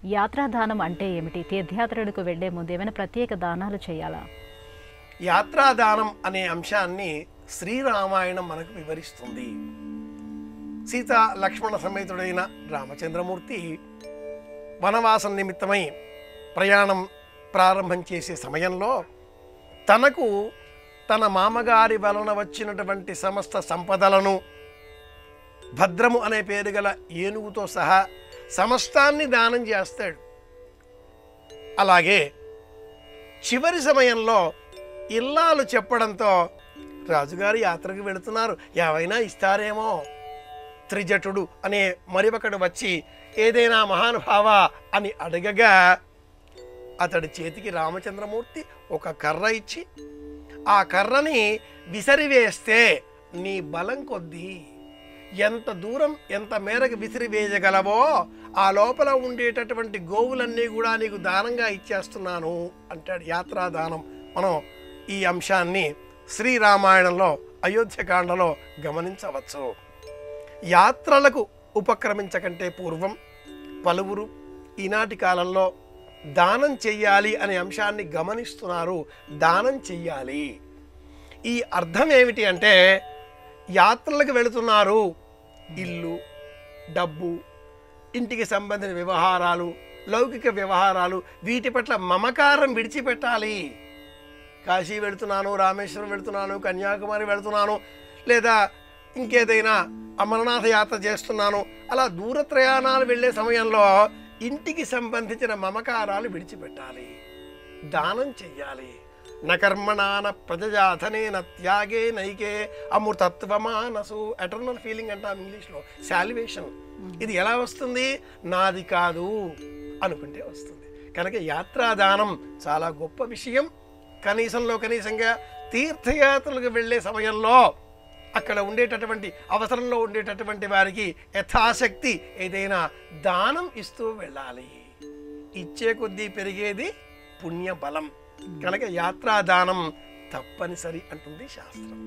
యాత్రాదానం అంటే ఏమిటి? తీర్థయాత్రలకు వెళ్లే ముందు ఏమైనా ప్రత్యేక దానాలు చేయాలా? యాత్రాదానం అనే అంశాన్ని శ్రీరామాయణం మనకు వివరిస్తుంది. సీతా లక్ష్మణ సమేతుడైన రామచంద్రమూర్తి వనవాసం నిమిత్తమై ప్రయాణం ప్రారంభం చేసే సమయంలో తనకు తన మామగారి వలన వచ్చినటువంటి సమస్త సంపదలను భద్రము అనే పేరు గల ఏనుగుతో సహా సమస్తాన్ని దానం చేస్తాడు. అలాగే చివరి సమయంలో ఇల్లాలు చెప్పడంతో రాజుగారి యాత్రకు వెళుతున్నారు, ఏవైనా ఇస్తారేమో. త్రిజటుడు అనే మరొకడు వచ్చి ఏదైనా మహానుభావ అని అడగగా అతడి చేతికి రామచంద్రమూర్తి ఒక కర్ర ఇచ్చి, ఆ కర్రని విసిరివేస్తే నీ బలం కొద్దీ ఎంత దూరం ఎంత మేరకు విసిరివేయగలవో ఆ లోపల ఉండేటటువంటి గోవులన్నీ కూడా నీకు దానంగా ఇచ్చేస్తున్నాను అంటాడు. యాత్రాదానం. మనం ఈ అంశాన్ని శ్రీరామాయణంలో అయోధ్యకాండలో గమనించవచ్చు. యాత్రలకు ఉపక్రమించకంటే పూర్వం పలువురు ఈనాటి కాలంలో దానం చెయ్యాలి అనే అంశాన్ని గమనిస్తున్నారు. దానం చెయ్యాలి. ఈ అర్థం ఏమిటి అంటే, యాత్రలకు వెళుతున్నారు, ఇల్లు, డబ్బు, ఇంటికి సంబంధించిన వ్యవహారాలు, లౌకిక వ్యవహారాలు, వీటి పట్ల మమకారం విడిచిపెట్టాలి. కాశీ వెళుతున్నాను, రామేశ్వరం వెళుతున్నాను, కన్యాకుమారి వెళుతున్నాను, లేదా ఇంకేదైనా అమరనాథ యాత్ర చేస్తున్నాను, అలా దూర ప్రయాణాలు వెళ్ళే సమయంలో ఇంటికి సంబంధించిన మమకారాలు విడిచిపెట్టాలి. దానం చెయ్యాలి. నకర్మణాన ప్రజాధనేన త్యాగే నైకే అమృతత్వమానసు. ఎటర్నల్ ఫీలింగ్ అంటాం ఇంగ్లీష్లో, శాల్వేషన్. ఇది ఎలా వస్తుంది? నాది కాదు అనుకుంటే వస్తుంది. కనుక యాత్రాదానం చాలా గొప్ప విషయం. కనీసంగా తీర్థయాత్రలకు వెళ్ళే సమయంలో అక్కడ ఉండేటటువంటి అవసరంలో ఉండేటటువంటి వారికి యథాశక్తి ఏదైనా దానం ఇస్తూ వెళ్ళాలి. ఇచ్చే కొద్దీ పెరిగేది పుణ్యబలం. కనుక యాత్రాదానం తప్పనిసరి అంటుంది శాస్త్రం.